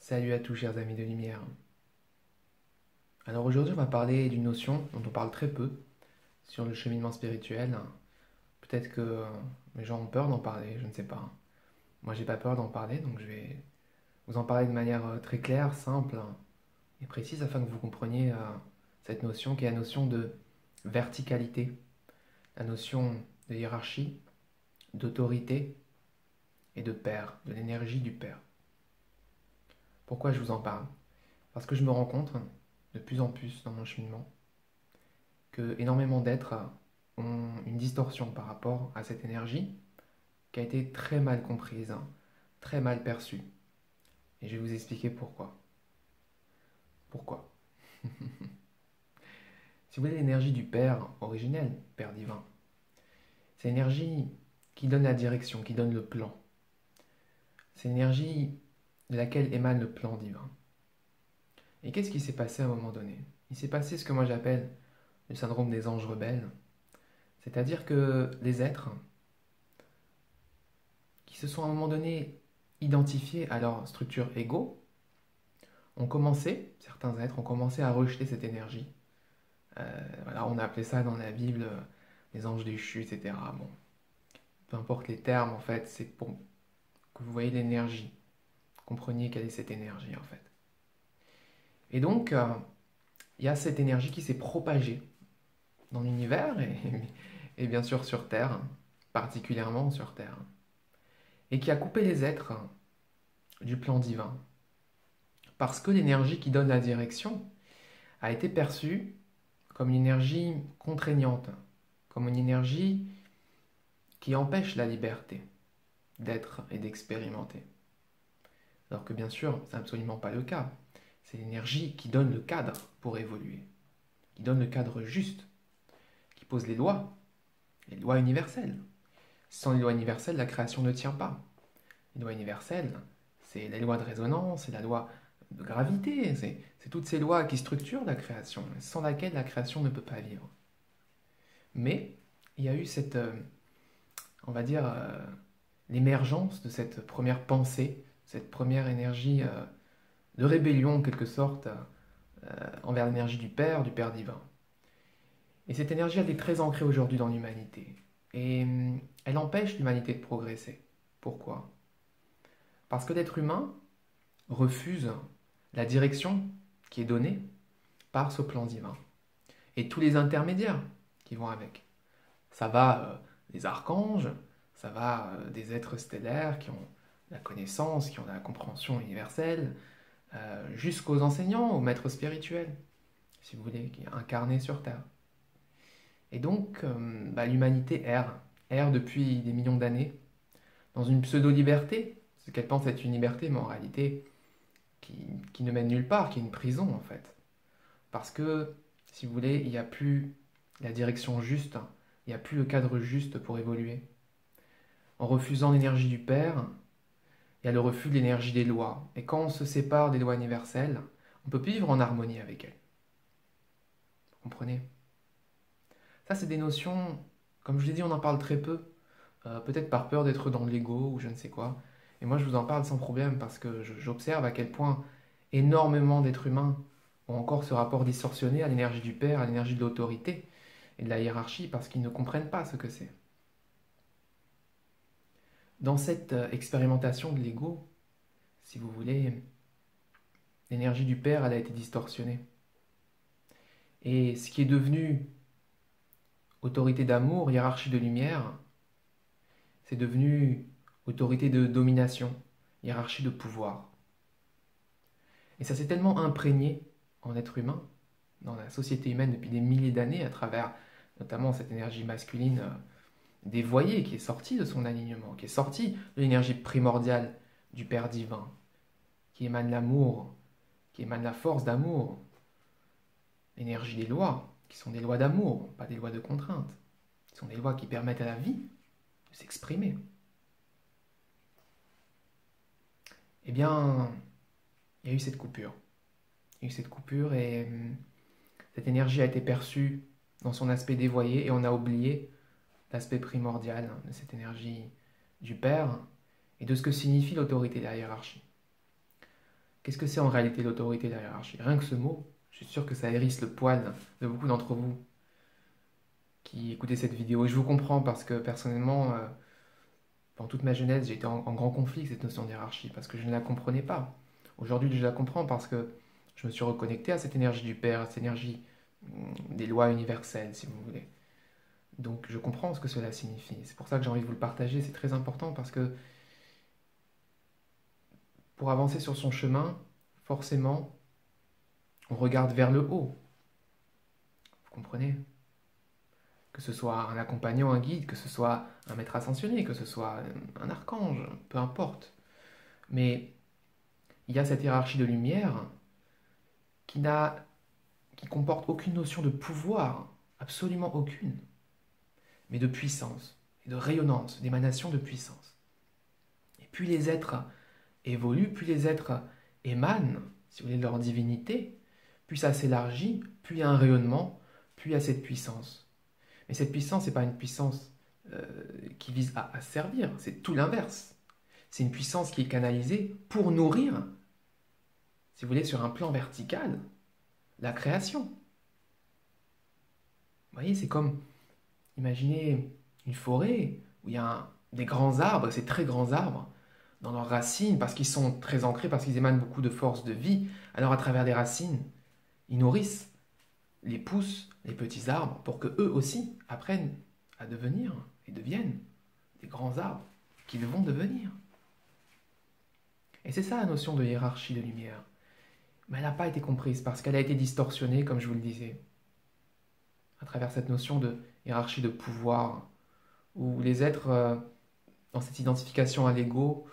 Salut à tous chers amis de lumière. Alors aujourd'hui on va parler d'une notion dont on parle très peu sur le cheminement spirituel. Peut-être que les gens ont peur d'en parler, je ne sais pas. Moi j'ai pas peur d'en parler, donc je vais vous en parler de manière très claire, simple et précise afin que vous compreniez cette notion qui est la notion de verticalité, la notion de hiérarchie, d'autorité et de père, de l'énergie du père. Pourquoi je vous en parle? Parce que je me rends compte de plus en plus dans mon cheminement que énormément d'êtres ont une distorsion par rapport à cette énergie qui a été très mal comprise, très mal perçue. Et je vais vous expliquer pourquoi. Pourquoi? Si vous voulez, l'énergie du Père originel, Père divin, c'est l'énergie qui donne la direction, qui donne le plan. C'est l'énergie de laquelle émane le plan divin. Et qu'est-ce qui s'est passé à un moment donné? Il s'est passé ce que moi j'appelle le syndrome des anges rebelles. C'est-à-dire que les êtres qui se sont à un moment donné identifiés à leur structure égo, certains êtres ont commencé à rejeter cette énergie. Voilà, on a appelé ça dans la Bible les anges déchus, etc. Bon, peu importe les termes, en fait, c'est pour que vous voyez l'énergie, compreniez quelle est cette énergie, en fait. Et donc, il y a cette énergie qui s'est propagée dans l'univers et bien sûr sur Terre, particulièrement sur Terre, et qui a coupé les êtres du plan divin. Parce que l'énergie qui donne la direction a été perçue comme une énergie contraignante, comme une énergie qui empêche la liberté d'être et d'expérimenter. Alors que bien sûr, c'est absolument pas le cas. C'est l'énergie qui donne le cadre pour évoluer, qui donne le cadre juste, qui pose les lois universelles. Sans les lois universelles, la création ne tient pas. Les lois universelles, c'est les lois de résonance, c'est la loi de gravité, c'est toutes ces lois qui structurent la création, sans laquelle la création ne peut pas vivre. Mais il y a eu cette, on va dire, l'émergence de cette première pensée, cette première énergie de rébellion en quelque sorte envers l'énergie du Père divin. Et cette énergie, elle est très ancrée aujourd'hui dans l'humanité. Et elle empêche l'humanité de progresser. Pourquoi? Parce que l'être humain refuse la direction qui est donnée par ce plan divin. Et tous les intermédiaires qui vont avec. Ça va des archanges, ça va des êtres stellaires qui ont la connaissance, qui ont la compréhension universelle, jusqu'aux enseignants, aux maîtres spirituels, si vous voulez, qui est incarné sur Terre. Et donc, l'humanité erre depuis des millions d'années dans une pseudo-liberté, ce qu'elle pense être une liberté, mais en réalité, qui ne mène nulle part, qui est une prison en fait. Parce que, si vous voulez, il n'y a plus la direction juste, il n'y a plus le cadre juste pour évoluer. En refusant l'énergie du Père, il y a le refus de l'énergie des lois. Et quand on se sépare des lois universelles, on ne peut plus vivre en harmonie avec elles. Vous comprenez? Ça, c'est des notions, comme je l'ai dit, on en parle très peu. Peut-être par peur d'être dans l'ego ou je ne sais quoi. Et moi, je vous en parle sans problème parce que j'observe à quel point énormément d'êtres humains ont encore ce rapport distorsionné à l'énergie du Père, à l'énergie de l'autorité et de la hiérarchie parce qu'ils ne comprennent pas ce que c'est. Dans cette expérimentation de l'ego, si vous voulez, l'énergie du Père, elle a été distorsionnée. Et ce qui est devenu autorité d'amour, hiérarchie de lumière, c'est devenu autorité de domination, hiérarchie de pouvoir. Et ça s'est tellement imprégné en être humain, dans la société humaine depuis des milliers d'années, à travers notamment cette énergie masculine dévoyée qui est sortie de son alignement, qui est sortie de l'énergie primordiale du Père divin, qui émane l'amour, qui émane la force d'amour, l'énergie des lois, qui sont des lois d'amour, pas des lois de contrainte, qui sont des lois qui permettent à la vie de s'exprimer. Eh bien, il y a eu cette coupure. Il y a eu cette coupure et cette énergie a été perçue dans son aspect dévoyé et on a oublié l'aspect primordial de cette énergie du Père et de ce que signifie l'autorité de la hiérarchie. Qu'est-ce que c'est en réalité l'autorité et la hiérarchie? Rien que ce mot, je suis sûr que ça hérisse le poil de beaucoup d'entre vous qui écoutez cette vidéo. Et je vous comprends parce que personnellement, pendant toute ma jeunesse, j'ai été en grand conflit avec cette notion de hiérarchie parce que je ne la comprenais pas. Aujourd'hui, je la comprends parce que je me suis reconnecté à cette énergie du Père, à cette énergie des lois universelles, si vous voulez. Donc je comprends ce que cela signifie. C'est pour ça que j'ai envie de vous le partager. C'est très important parce que pour avancer sur son chemin, forcément, on regarde vers le haut. Vous comprenez? Que ce soit un accompagnant, un guide, que ce soit un maître ascensionné, que ce soit un archange, peu importe. Mais il y a cette hiérarchie de lumière qui comporte aucune notion de pouvoir, absolument aucune, mais de puissance, et de rayonnance, d'émanation de puissance. Et plus les êtres évoluent, plus les êtres émanent, si vous voulez, de leur divinité, plus ça s'élargit, plus il y a un rayonnement, plus il y a cette puissance. Mais cette puissance, ce n'est pas une puissance qui vise à servir, c'est tout l'inverse. C'est une puissance qui est canalisée pour nourrir, si vous voulez, sur un plan vertical, la création. Vous voyez, c'est comme, imaginez une forêt où il y a des grands arbres, ces très grands arbres, dans leurs racines, parce qu'ils sont très ancrés, parce qu'ils émanent beaucoup de force de vie, alors à travers des racines, ils nourrissent les pousses, les petits arbres, pour que eux aussi apprennent à devenir et deviennent des grands arbres qu'ils vont devenir. Et c'est ça la notion de hiérarchie de lumière. Mais elle n'a pas été comprise parce qu'elle a été distorsionnée, comme je vous le disais, à travers cette notion de hiérarchie de pouvoir, où les êtres, dans cette identification à l'ego,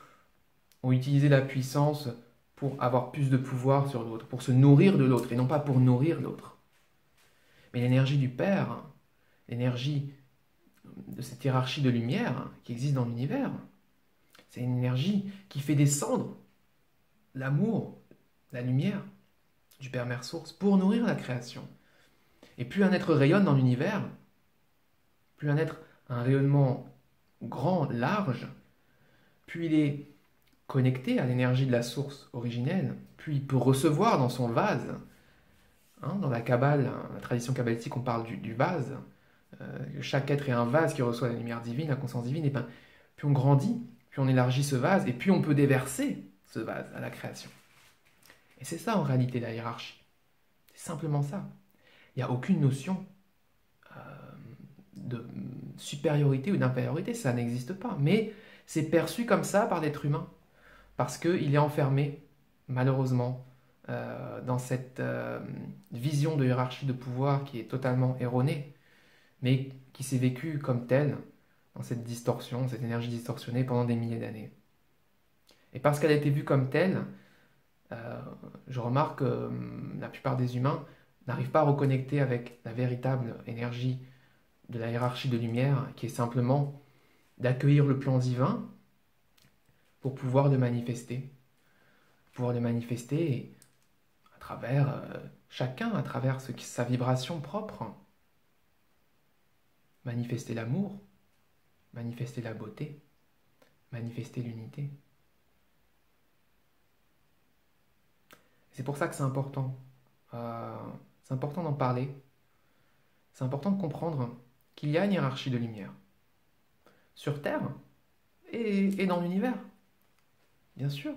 ont utilisé la puissance pour avoir plus de pouvoir sur l'autre, pour se nourrir de l'autre, et non pas pour nourrir l'autre. Mais l'énergie du Père, l'énergie de cette hiérarchie de lumière qui existe dans l'univers, c'est une énergie qui fait descendre l'amour, la lumière du Père Mère Source pour nourrir la création. Et plus un être rayonne dans l'univers, plus un être a un rayonnement grand, large, plus il est connecté à l'énergie de la source originelle, plus il peut recevoir dans son vase. Dans la Kabbale, la tradition kabbalistique, on parle du vase. Chaque être est un vase qui reçoit la lumière divine, la conscience divine. Et bien, plus on grandit, plus on élargit ce vase, et plus on peut déverser ce vase à la création. Et c'est ça en réalité la hiérarchie. C'est simplement ça. Il n'y a aucune notion de supériorité ou d'infériorité, ça n'existe pas. Mais c'est perçu comme ça par l'être humain, parce qu'il est enfermé, malheureusement, dans cette vision de hiérarchie de pouvoir qui est totalement erronée, mais qui s'est vécue comme telle, dans cette distorsion, cette énergie distorsionnée pendant des milliers d'années. Et parce qu'elle a été vue comme telle, je remarque que la plupart des humains n'arrivent pas à reconnecter avec la véritable énergie de la hiérarchie de lumière, qui est simplement d'accueillir le plan divin pour pouvoir le manifester. Pouvoir le manifester à travers chacun, à travers sa vibration propre. Manifester l'amour, manifester la beauté, manifester l'unité. C'est pour ça que c'est important. C'est important d'en parler. C'est important de comprendre qu'il y a une hiérarchie de lumière. Sur Terre et dans l'univers. Bien sûr.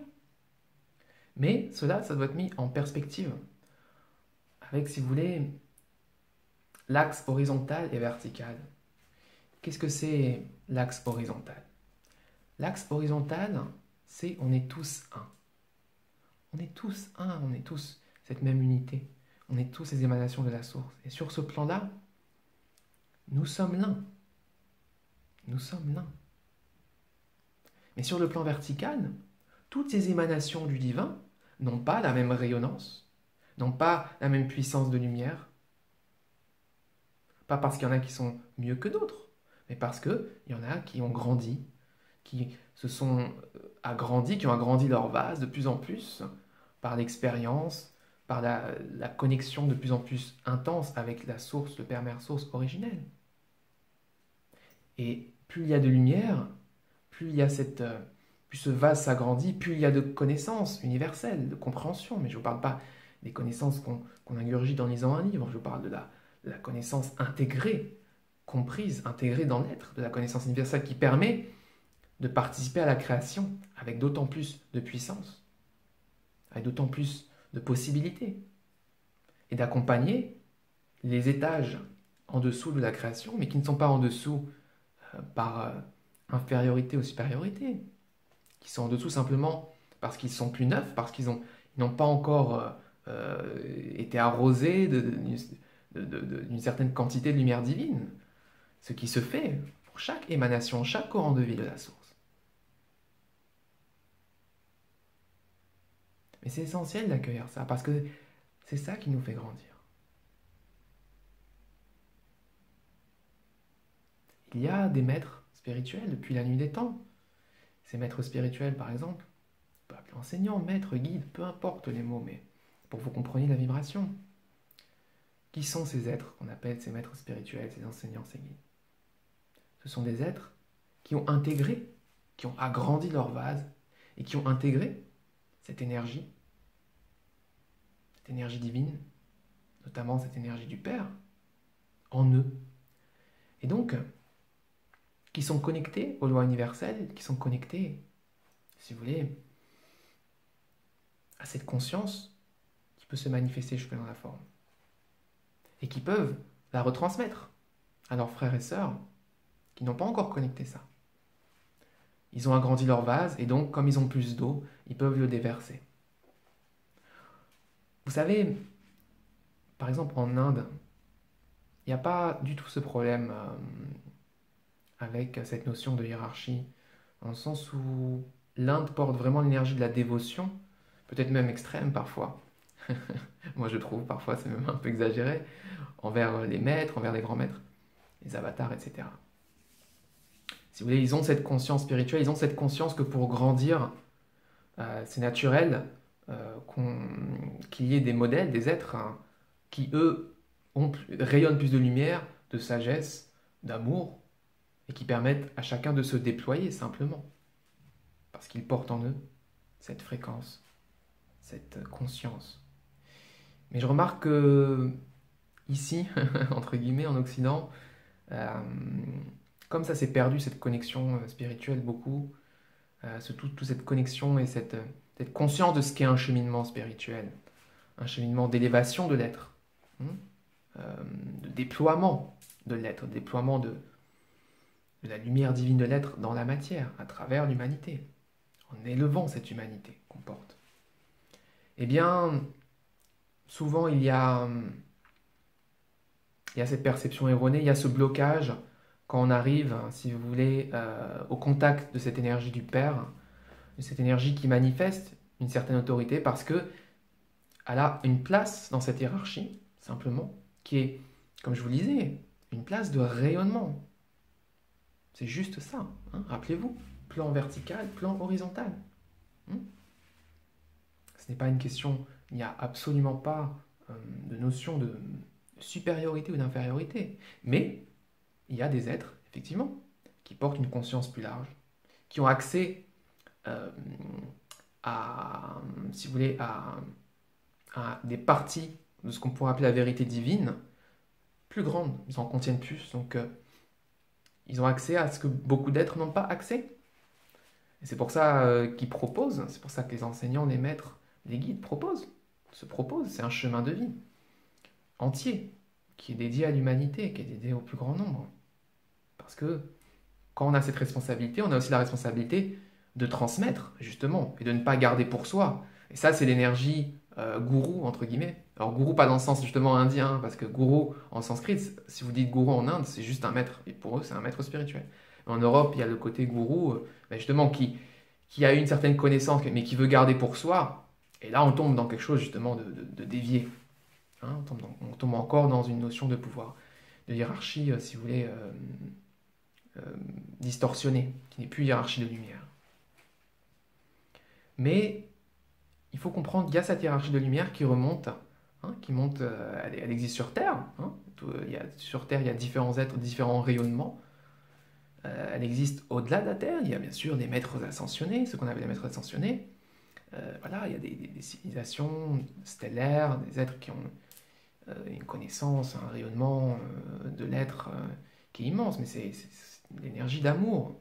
Mais ça doit être mis en perspective. Avec, si vous voulez, l'axe horizontal et vertical. Qu'est-ce que c'est l'axe horizontal? L'axe horizontal, c'est on est tous un. On est tous un, on est tous cette même unité. On est tous ces émanations de la source. Et sur ce plan-là, nous sommes l'un. Nous sommes l'un. Mais sur le plan vertical, toutes ces émanations du divin n'ont pas la même rayonnance, n'ont pas la même puissance de lumière. Pas parce qu'il y en a qui sont mieux que d'autres, mais parce qu'il y en a qui ont grandi, qui se sont agrandis, qui ont agrandi leur vase de plus en plus par l'expérience, par la connexion de plus en plus intense avec la source, le Père Mère Source originelle. Et plus il y a de lumière, plus il y a cette plus ce vase s'agrandit, plus il y a de connaissances universelles, de compréhension. Mais je ne vous parle pas des connaissances qu'on ingurgite en lisant un livre, je vous parle de la connaissance intégrée, comprise, intégrée dans l'être, de la connaissance universelle qui permet de participer à la création avec d'autant plus de puissance, avec d'autant plus de possibilités, et d'accompagner les étages en dessous de la création, mais qui ne sont pas en dessous par infériorité ou supériorité, qui sont en dessous simplement parce qu'ils sont plus neufs, parce qu'ils n'ont pas encore été arrosés d'une certaine quantité de lumière divine, ce qui se fait pour chaque émanation, chaque courant de vie de la source. Mais c'est essentiel d'accueillir ça, parce que c'est ça qui nous fait grandir. Il y a des maîtres spirituels depuis la nuit des temps. Ces maîtres spirituels, par exemple, on peut appeler enseignants, maîtres, guides, peu importe les mots, mais pour que vous compreniez la vibration. Qui sont ces êtres qu'on appelle ces maîtres spirituels, ces enseignants, ces guides? Ce sont des êtres qui ont intégré, qui ont agrandi leur vase et qui ont intégré cette énergie divine, notamment cette énergie du Père, en eux. Et donc, qui sont connectés aux lois universelles, qui sont connectés, si vous voulez, à cette conscience qui peut se manifester jusque dans la forme. Et qui peuvent la retransmettre à leurs frères et sœurs qui n'ont pas encore connecté ça. Ils ont agrandi leur vase, et donc, comme ils ont plus d'eau, ils peuvent le déverser. Vous savez, par exemple, en Inde, il n'y a pas du tout ce problème avec cette notion de hiérarchie, dans le sens où l'Inde porte vraiment l'énergie de la dévotion, peut-être même extrême parfois. Moi je trouve parfois c'est même un peu exagéré, envers les maîtres, envers les grands maîtres, les avatars, etc. Si vous voulez, ils ont cette conscience spirituelle, ils ont cette conscience que pour grandir, c'est naturel qu'il y ait des modèles, des êtres qui, eux, rayonnent plus de lumière, de sagesse, d'amour, et qui permettent à chacun de se déployer simplement, parce qu'ils portent en eux cette fréquence, cette conscience. Mais je remarque que ici, entre guillemets, en Occident, comme ça s'est perdu cette connexion spirituelle beaucoup, toute cette connexion et cette conscience de ce qu'est un cheminement spirituel, un cheminement d'élévation de l'être, de déploiement de l'être, de déploiement de la lumière divine de l'être dans la matière, à travers l'humanité, en élevant cette humanité qu'on porte. Eh bien, souvent il y a cette perception erronée, il y a ce blocage quand on arrive, si vous voulez, au contact de cette énergie du Père, de cette énergie qui manifeste une certaine autorité, parce que elle a une place dans cette hiérarchie, simplement, qui est, comme je vous le disais, une place de rayonnement. C'est juste ça, hein, rappelez-vous, plan vertical, plan horizontal. Ce n'est pas une question, il n'y a absolument pas de notion de supériorité ou d'infériorité, mais il y a des êtres, effectivement, qui portent une conscience plus large, qui ont accès si vous voulez, à des parties de ce qu'on pourrait appeler la vérité divine, plus grandes, ils en contiennent plus, donc ils ont accès à ce que beaucoup d'êtres n'ont pas accès. Et c'est pour ça qu'ils proposent, c'est pour ça que les enseignants, les maîtres, les guides se proposent, c'est un chemin de vie entier, qui est dédié à l'humanité, qui est dédié au plus grand nombre. Parce que quand on a cette responsabilité, on a aussi la responsabilité de transmettre, justement, et de ne pas garder pour soi. Et ça, c'est l'énergie gourou, entre guillemets. Alors, gourou, pas dans le sens justement indien, parce que gourou, en sanskrit, si vous dites gourou en Inde, c'est juste un maître. Et pour eux, c'est un maître spirituel. En Europe, il y a le côté gourou, justement, qui a une certaine connaissance, mais qui veut garder pour soi. Et là, on tombe dans quelque chose, justement, de dévié. Hein, on tombe encore dans une notion de pouvoir, de hiérarchie, si vous voulez, distorsionnée, qui n'est plus hiérarchie de lumière. Mais il faut comprendre qu'il y a cette hiérarchie de lumière qui remonte, elle existe sur Terre. Sur Terre, il y a différents êtres, différents rayonnements. elle existe au-delà de la Terre. Il y a bien sûr des maîtres ascensionnés, ce qu'on appelle les maîtres ascensionnés. Voilà, il y a des civilisations stellaires, des êtres qui ont une connaissance, un rayonnement de l'être qui est immense, mais c'est l'énergie d'amour.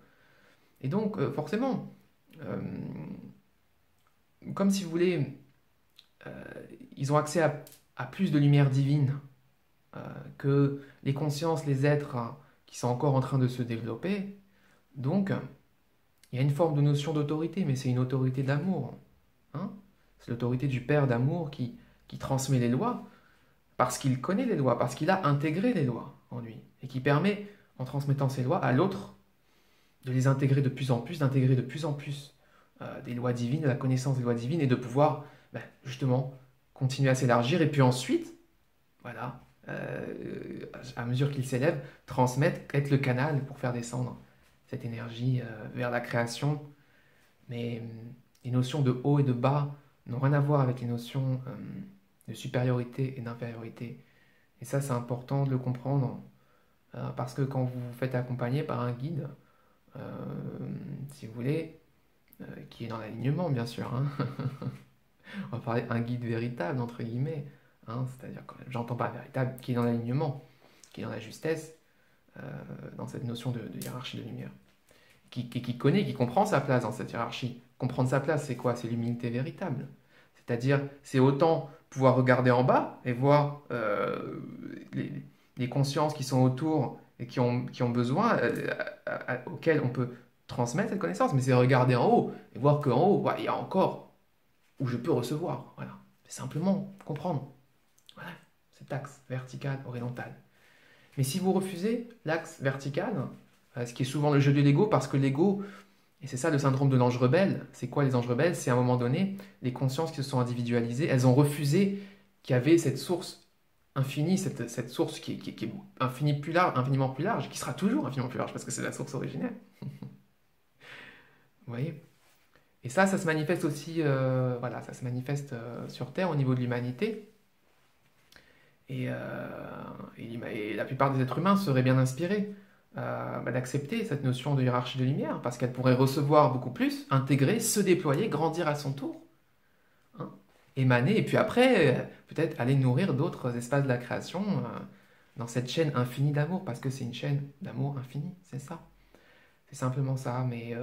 Et donc, forcément, euh, comme si vous voulez, euh, ils ont accès à plus de lumière divine que les consciences, les êtres qui sont encore en train de se développer. Donc, il y a une forme de notion d'autorité, mais c'est une autorité d'amour. Hein. C'est l'autorité du Père d'amour qui transmet les lois, parce qu'il connaît les lois, parce qu'il a intégré les lois en lui, et qui permet, en transmettant ces lois, à l'autre de les intégrer de plus en plus, d'intégrer de plus en plus des lois divines, de la connaissance des lois divines, et de pouvoir justement continuer à s'élargir, et puis ensuite, voilà, à mesure qu'il s'élève, transmettre, être le canal pour faire descendre cette énergie vers la création. Mais les notions de haut et de bas n'ont rien à voir avec les notions de supériorité et d'infériorité. Et ça, c'est important de le comprendre, parce que quand vous vous faites accompagner par un guide, euh, si vous voulez, qui est dans l'alignement, bien sûr, hein. On va parler un guide véritable, entre guillemets, hein, c'est-à-dire, j'entends pas véritable, qui est dans l'alignement, qui est dans la justesse, euh, dans cette notion de hiérarchie de lumière, qui connaît, qui comprend sa place dans cette hiérarchie. Comprendre sa place, c'est quoi? C'est l'humilité véritable. C'est-à-dire, c'est autant pouvoir regarder en bas et voir les consciences qui sont autour et qui ont besoin, auxquelles on peut transmettre cette connaissance, mais c'est regarder en haut et voir qu'en haut, il y a encore où je peux recevoir. Voilà. C'est simplement comprendre. Voilà. Cet axe vertical, horizontal. Mais si vous refusez l'axe vertical, ce qui est souvent le jeu de l'ego, parce que l'ego, et c'est ça le syndrome de l'ange rebelle, c'est quoi les anges rebelles? C'est à un moment donné, les consciences qui se sont individualisées, elles ont refusé qu'il y avait cette source infinie, cette source qui est infiniment plus large, qui sera toujours infiniment plus large, parce que c'est la source originelle. Vous voyez? Et ça se manifeste aussi, voilà, ça se manifeste sur Terre au niveau de l'humanité. Et, et la plupart des êtres humains seraient bien inspirés d'accepter cette notion de hiérarchie de lumière, parce qu'elle pourrait recevoir beaucoup plus, intégrer, se déployer, grandir à son tour, hein, émaner, et puis après, peut-être aller nourrir d'autres espaces de la création dans cette chaîne infinie d'amour, parce que c'est une chaîne d'amour infini, c'est ça. C'est simplement ça, mais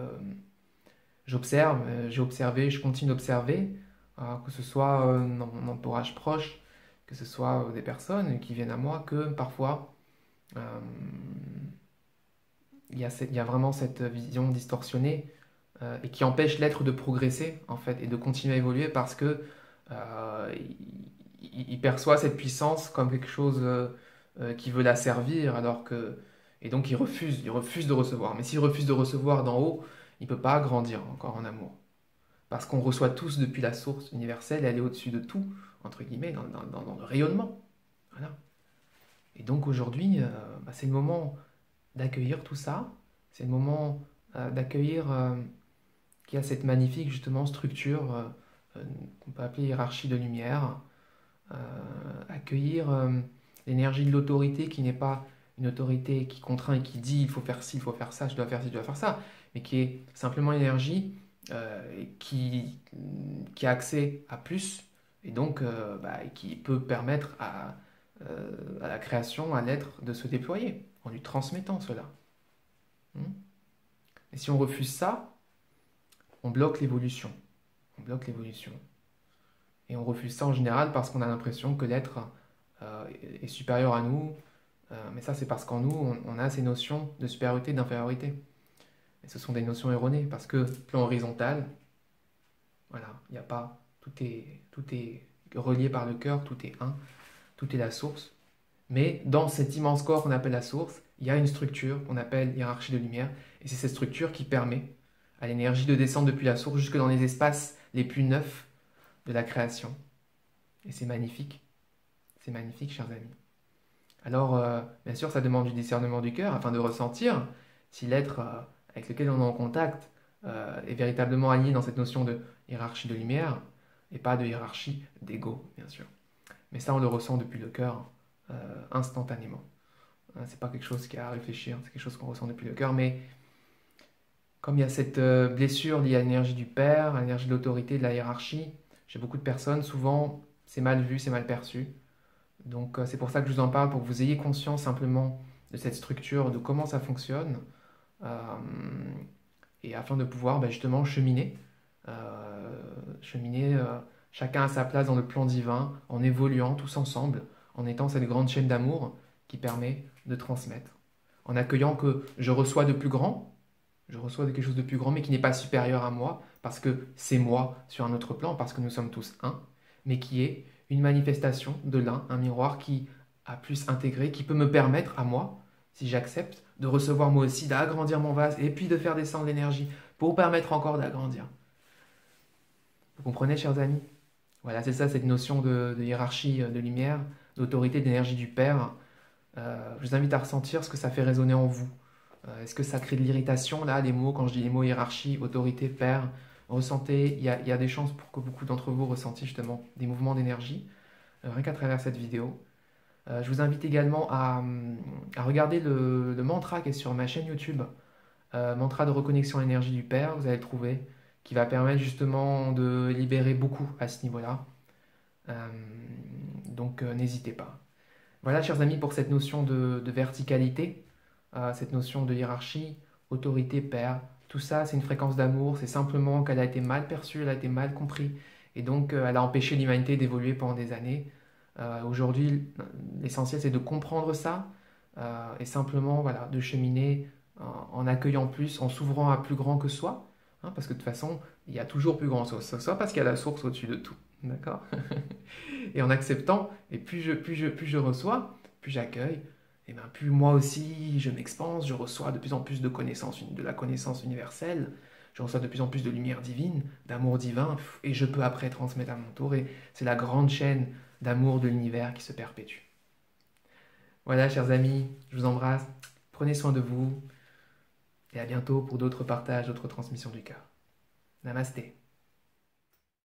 j'observe, j'ai observé, je continue d'observer, que ce soit dans mon entourage proche, que ce soit des personnes qui viennent à moi, que parfois euh, il y a vraiment cette vision distorsionnée et qui empêche l'être de progresser en fait et de continuer à évoluer parce que il perçoit cette puissance comme quelque chose qui veut la servir alors que et donc il refuse de recevoir. Mais s'il refuse de recevoir d'en haut, il ne peut pas grandir encore en amour. Parce qu'on reçoit tous depuis la source universelle, elle est au-dessus de tout, entre guillemets, dans le rayonnement. Voilà. Et donc aujourd'hui, c'est le moment d'accueillir tout ça, c'est le moment d'accueillir qu'il y a cette magnifique justement structure qu'on peut appeler hiérarchie de lumière, euh, accueillir l'énergie de l'autorité qui n'est pas une autorité qui contraint et qui dit il faut faire ci, il faut faire ça, je dois faire ci, je dois faire ça, mais qui est simplement une énergie qui a accès à plus et donc qui peut permettre à la création, à l'être de se déployer en lui transmettant cela. Et si on refuse ça, on bloque l'évolution. On bloque l'évolution. Et on refuse ça en général parce qu'on a l'impression que l'être est supérieur à nous. Mais ça, c'est parce qu'en nous, on a ces notions de supériorité et d'infériorité. Et ce sont des notions erronées parce que plan horizontal, voilà, il n'y a pas, tout est relié par le cœur, tout est un, tout est la source. Mais dans cet immense corps qu'on appelle la source, il y a une structure qu'on appelle hiérarchie de lumière. Et c'est cette structure qui permet à l'énergie de descendre depuis la source jusque dans les espaces les plus neufs de la création. Et c'est magnifique. C'est magnifique, chers amis. Alors, bien sûr, ça demande du discernement du cœur afin de ressentir si l'être avec lequel on est en contact est véritablement aligné dans cette notion de hiérarchie de lumière et pas de hiérarchie d'ego, bien sûr. Mais ça, on le ressent depuis le cœur instantanément. C'est pas quelque chose qui a à réfléchir, c'est quelque chose qu'on ressent depuis le cœur. Mais comme il y a cette blessure liée à l'énergie du père, à l'énergie de l'autorité, de la hiérarchie, chez beaucoup de personnes, souvent c'est mal vu, c'est mal perçu. Donc c'est pour ça que je vous en parle, pour que vous ayez conscience simplement de cette structure, de comment ça fonctionne, euh, et afin de pouvoir justement cheminer, cheminer chacun à sa place dans le plan divin, en évoluant tous ensemble, en étant cette grande chaîne d'amour qui permet de transmettre, en accueillant que je reçois de plus grand, je reçois de quelque chose de plus grand, mais qui n'est pas supérieur à moi, parce que c'est moi sur un autre plan, parce que nous sommes tous un, mais qui est une manifestation de l'un, un miroir qui a plus intégré, qui peut me permettre à moi, si j'accepte, de recevoir moi aussi, d'agrandir mon vase, et puis de faire descendre l'énergie, pour permettre encore d'agrandir. Vous comprenez, chers amis? Voilà, c'est ça, cette notion de hiérarchie de lumière, d'autorité, d'énergie du Père. Je vous invite à ressentir ce que ça fait résonner en vous. Est-ce que ça crée de l'irritation, là, les mots, quand je dis les mots hiérarchie, autorité, père, ressentez, il y a des chances pour que beaucoup d'entre vous ressentiez justement des mouvements d'énergie, rien qu'à travers cette vidéo. Je vous invite également à regarder le mantra qui est sur ma chaîne YouTube, mantra de reconnexion à l'énergie du Père, vous allez le trouver, qui va permettre justement de libérer beaucoup à ce niveau-là. Donc n'hésitez pas. Voilà, chers amis, pour cette notion de verticalité, cette notion de hiérarchie, autorité, père, tout ça, c'est une fréquence d'amour, c'est simplement qu'elle a été mal perçue, elle a été mal comprise, et donc elle a empêché l'humanité d'évoluer pendant des années. Aujourd'hui, l'essentiel, c'est de comprendre ça, et simplement, voilà, de cheminer en accueillant plus, en s'ouvrant à plus grand que soi, hein, parce que de toute façon, il y a toujours plus grand que soi, parce qu'il y a la source au-dessus de tout, d'accord? Et en acceptant, et plus je reçois, plus j'accueille, et bien plus moi aussi je m'expanse, je reçois de plus en plus de connaissances, de la connaissance universelle, je reçois de plus en plus de lumière divine, d'amour divin, et je peux après transmettre à mon tour, et c'est la grande chaîne d'amour de l'univers qui se perpétue. Voilà, chers amis, je vous embrasse, prenez soin de vous, et à bientôt pour d'autres partages, d'autres transmissions du cœur. Namasté.